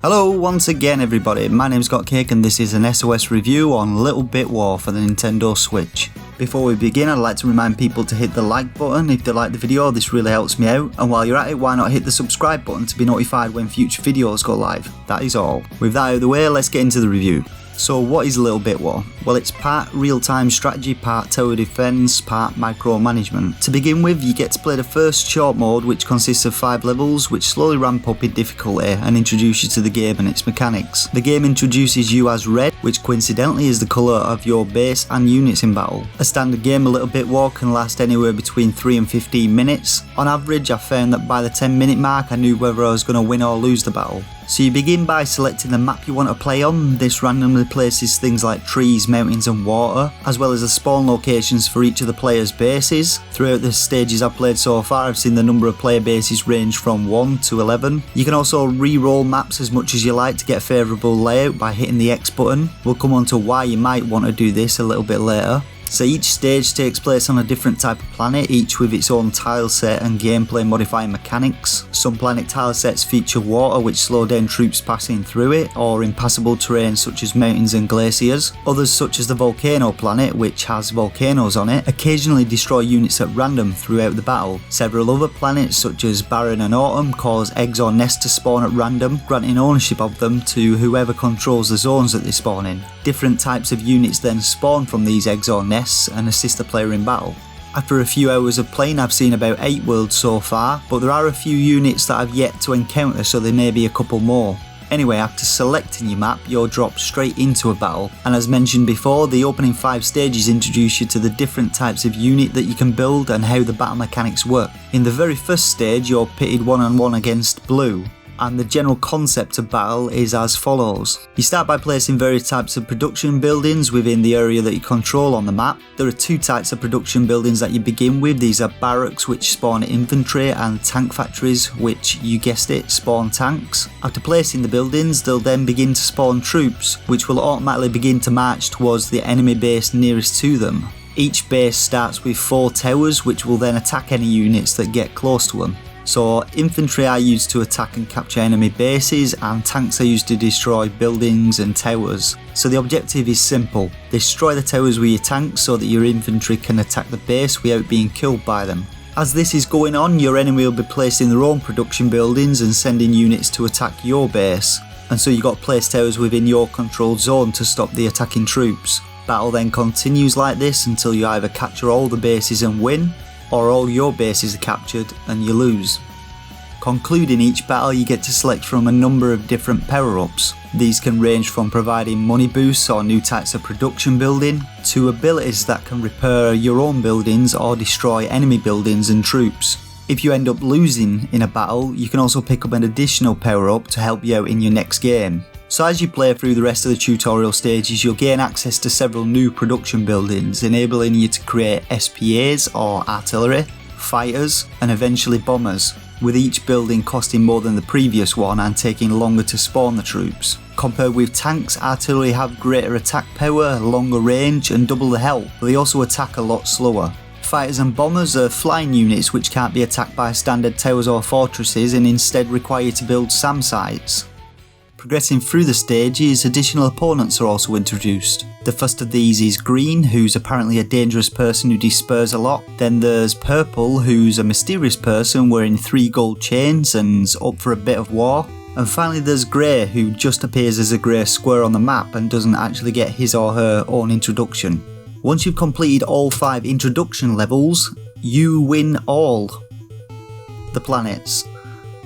Hello once again everybody, my name's GotCake and this is an SOS review on Little Bit War for the Nintendo Switch. Before we begin, I'd like to remind people to hit the like button if they like the video, this really helps me out, and while you're at it, why not hit the subscribe button to be notified when future videos go live. That is all. With that out of the way, let's get into the review. So what is Little Bit War? Well, it's part real-time strategy, part tower defense, part micromanagement. To begin with, you get to play the first short mode, which consists of 5 levels, which slowly ramp up in difficulty and introduce you to the game and its mechanics. The game introduces you as red, which coincidentally is the colour of your base and units in battle. A standard game, A Little Bit War, can last anywhere between 3 and 15 minutes. On average, I found that by the 10-minute mark I knew whether I was going to win or lose the battle. So you begin by selecting the map you want to play on. This randomly places things like trees, mountains and water, as well as the spawn locations for each of the players' bases. Throughout the stages I've played so far, I've seen the number of player bases range from 1 to 11. You can also re-roll maps as much as you like to get a favourable layout by hitting the X button. We'll come on to why you might want to do this a little bit later. So each stage takes place on a different type of planet, each with its own tile set and gameplay modifying mechanics. Some planet tile sets feature water which slow down troops passing through it, or impassable terrain such as mountains and glaciers. Others, such as the volcano planet, which has volcanoes on it, occasionally destroy units at random throughout the battle. Several other planets, such as Barren and Autumn, cause eggs or nests to spawn at random, granting ownership of them to whoever controls the zones that they spawn in. Different types of units then spawn from these eggs or nests and assist the player in battle. After a few hours of playing, I've seen about 8 worlds so far, but there are a few units that I've yet to encounter, so there may be a couple more. Anyway, after selecting your map, you're dropped straight into a battle, and as mentioned before, the opening 5 stages introduce you to the different types of unit that you can build and how the battle mechanics work. In the very first stage, you're pitted one-on-one against blue, and the general concept of battle is as follows. You start by placing various types of production buildings within the area that you control on the map. There are 2 types of production buildings that you begin with. These are barracks, which spawn infantry, and tank factories, which, you guessed it, spawn tanks. After placing the buildings, they'll then begin to spawn troops, which will automatically begin to march towards the enemy base nearest to them. Each base starts with 4 towers, which will then attack any units that get close to them. So infantry are used to attack and capture enemy bases, and tanks are used to destroy buildings and towers. So the objective is simple: destroy the towers with your tanks so that your infantry can attack the base without being killed by them. As this is going on, your enemy will be placing their own production buildings and sending units to attack your base, and so you've got to place towers within your controlled zone to stop the attacking troops. Battle then continues like this until you either capture all the bases and win, or all your bases are captured and you lose. Concluding each battle, you get to select from a number of different power-ups. These can range from providing money boosts or new types of production building, to abilities that can repair your own buildings or destroy enemy buildings and troops. If you end up losing in a battle, you can also pick up an additional power-up to help you out in your next game. So as you play through the rest of the tutorial stages, you'll gain access to several new production buildings, enabling you to create SPAs or artillery, fighters, and eventually bombers, with each building costing more than the previous one and taking longer to spawn the troops. Compared with tanks, artillery have greater attack power, longer range, and double the health, but they also attack a lot slower. Fighters and bombers are flying units which can't be attacked by standard towers or fortresses and instead require you to build SAM sites. Progressing through the stages, additional opponents are also introduced. The first of these is Green, who's apparently a dangerous person who despairs a lot. Then there's Purple, who's a mysterious person wearing 3 gold chains and's up for a bit of war. And finally there's Grey, who just appears as a grey square on the map and doesn't actually get his or her own introduction. Once you've completed all 5 introduction levels, you win all the planets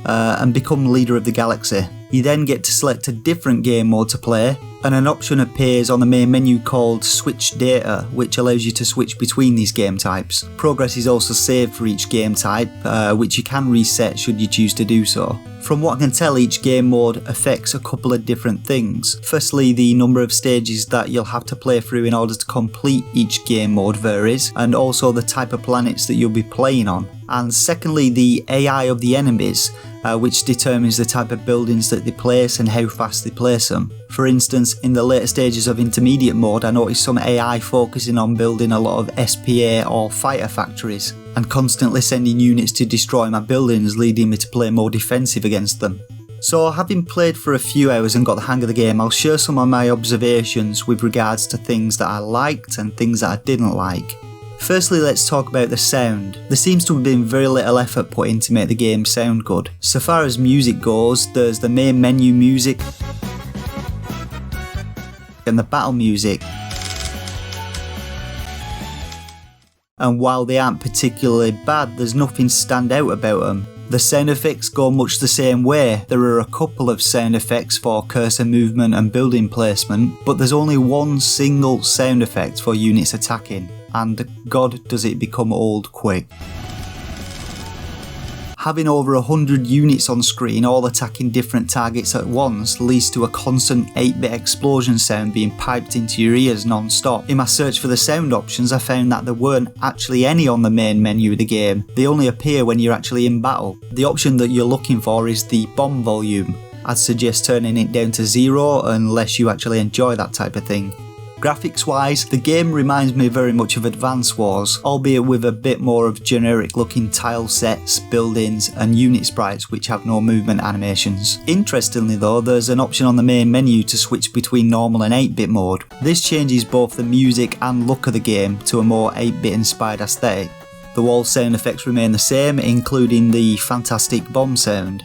and become leader of the galaxy. You then get to select a different game mode to play, and an option appears on the main menu called Switch Data, which allows you to switch between these game types. Progress is also saved for each game type, which you can reset should you choose to do so. From what I can tell, each game mode affects a couple of different things. Firstly, the number of stages that you'll have to play through in order to complete each game mode varies, and also the type of planets that you'll be playing on. And secondly, the AI of the enemies, which determines the type of buildings that they place and how fast they place them. For instance, in the later stages of intermediate mode, I noticed some AI focusing on building a lot of SPA or fighter factories, and constantly sending units to destroy my buildings, leading me to play more defensive against them. So having played for a few hours and got the hang of the game, I'll share some of my observations with regards to things that I liked and things that I didn't like. Firstly, let's talk about the sound. There seems to have been very little effort put in to make the game sound good. So far as music goes, there's the main menu music and the battle music. And while they aren't particularly bad, there's nothing stand out about them. The sound effects go much the same way. There are a couple of sound effects for cursor movement and building placement, but there's only one single sound effect for units attacking, and God does it become old quick. Having over 100 units on screen all attacking different targets at once leads to a constant 8-bit explosion sound being piped into your ears non-stop. In my search for the sound options, I found that there weren't actually any on the main menu of the game. They only appear when you're actually in battle. The option that you're looking for is the bomb volume. I'd suggest turning it down to 0 unless you actually enjoy that type of thing. Graphics wise, the game reminds me very much of Advance Wars, albeit with a bit more of generic looking tile sets, buildings and unit sprites which have no movement animations. Interestingly though, there's an option on the main menu to switch between normal and 8-bit mode. This changes both the music and look of the game to a more 8-bit inspired aesthetic. The wall sound effects remain the same, including the fantastic bomb sound.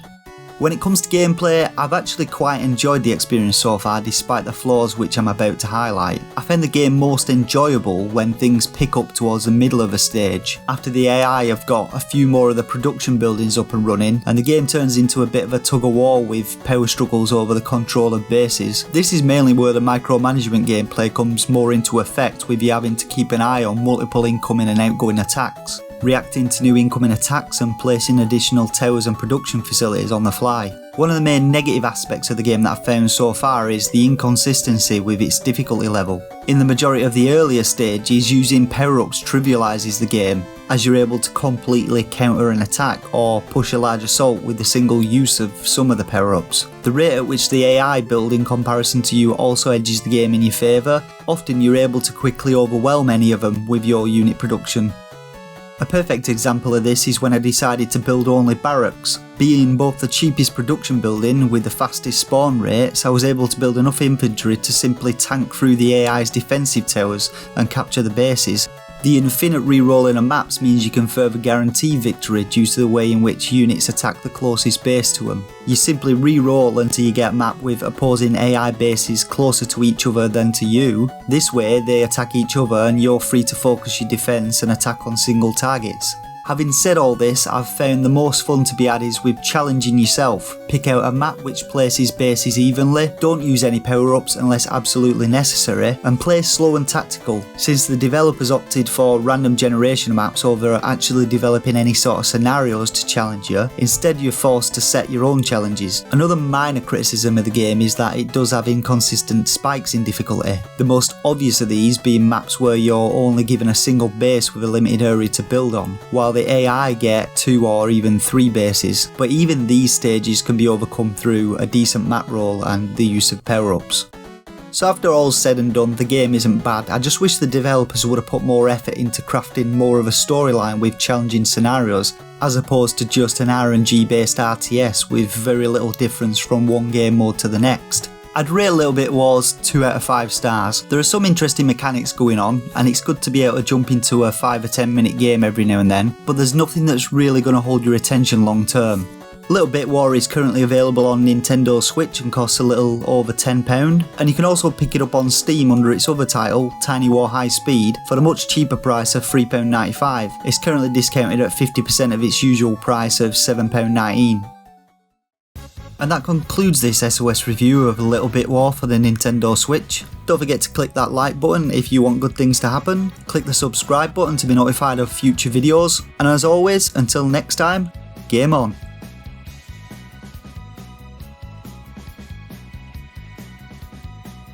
When it comes to gameplay, I've actually quite enjoyed the experience so far despite the flaws which I'm about to highlight. I found the game most enjoyable when things pick up towards the middle of a stage, after the AI have got a few more of the production buildings up and running, and the game turns into a bit of a tug of war with power struggles over the control of bases. This is mainly where the micromanagement gameplay comes more into effect, with you having to keep an eye on multiple incoming and outgoing attacks, reacting to new incoming attacks and placing additional towers and production facilities on the fly. One of the main negative aspects of the game that I've found so far is the inconsistency with its difficulty level. In the majority of the earlier stages, using power-ups trivialises the game, as you're able to completely counter an attack or push a large assault with the single use of some of the power-ups. The rate at which the AI build in comparison to you also edges the game in your favour. Often you're able to quickly overwhelm any of them with your unit production. A perfect example of this is when I decided to build only barracks. Being both the cheapest production building with the fastest spawn rates, I was able to build enough infantry to simply tank through the AI's defensive towers and capture the bases. The infinite re-rolling of maps means you can further guarantee victory due to the way in which units attack the closest base to them. You simply re-roll until you get a map with opposing AI bases closer to each other than to you. This way they attack each other and you're free to focus your defense and attack on single targets. Having said all this, I've found the most fun to be had is with challenging yourself. Pick out a map which places bases evenly, don't use any power-ups unless absolutely necessary, and play slow and tactical. Since the developers opted for random generation maps over actually developing any sort of scenarios to challenge you, instead you're forced to set your own challenges. Another minor criticism of the game is that it does have inconsistent spikes in difficulty. The most obvious of these being maps where you're only given a single base with a limited area to build on, while the AI get 2 or even 3 bases, but even these stages can be overcome through a decent map roll and the use of power-ups. So after all's said and done, the game isn't bad. I just wish the developers would have put more effort into crafting more of a storyline with challenging scenarios, as opposed to just an RNG based RTS with very little difference from one game mode to the next. I'd rate Little Bit Wars 2 out of 5 stars. There are some interesting mechanics going on, and it's good to be able to jump into a 5 or 10 minute game every now and then, but there's nothing that's really going to hold your attention long term. Little Bit War is currently available on Nintendo Switch and costs a little over £10, and you can also pick it up on Steam under its other title, Tiny War High Speed, for a much cheaper price of £3.95. It's currently discounted at 50% of its usual price of £7.19. And that concludes this SOS review of Little Bit War for the Nintendo Switch. Don't forget to click that like button if you want good things to happen. Click the subscribe button to be notified of future videos. And as always, until next time, game on.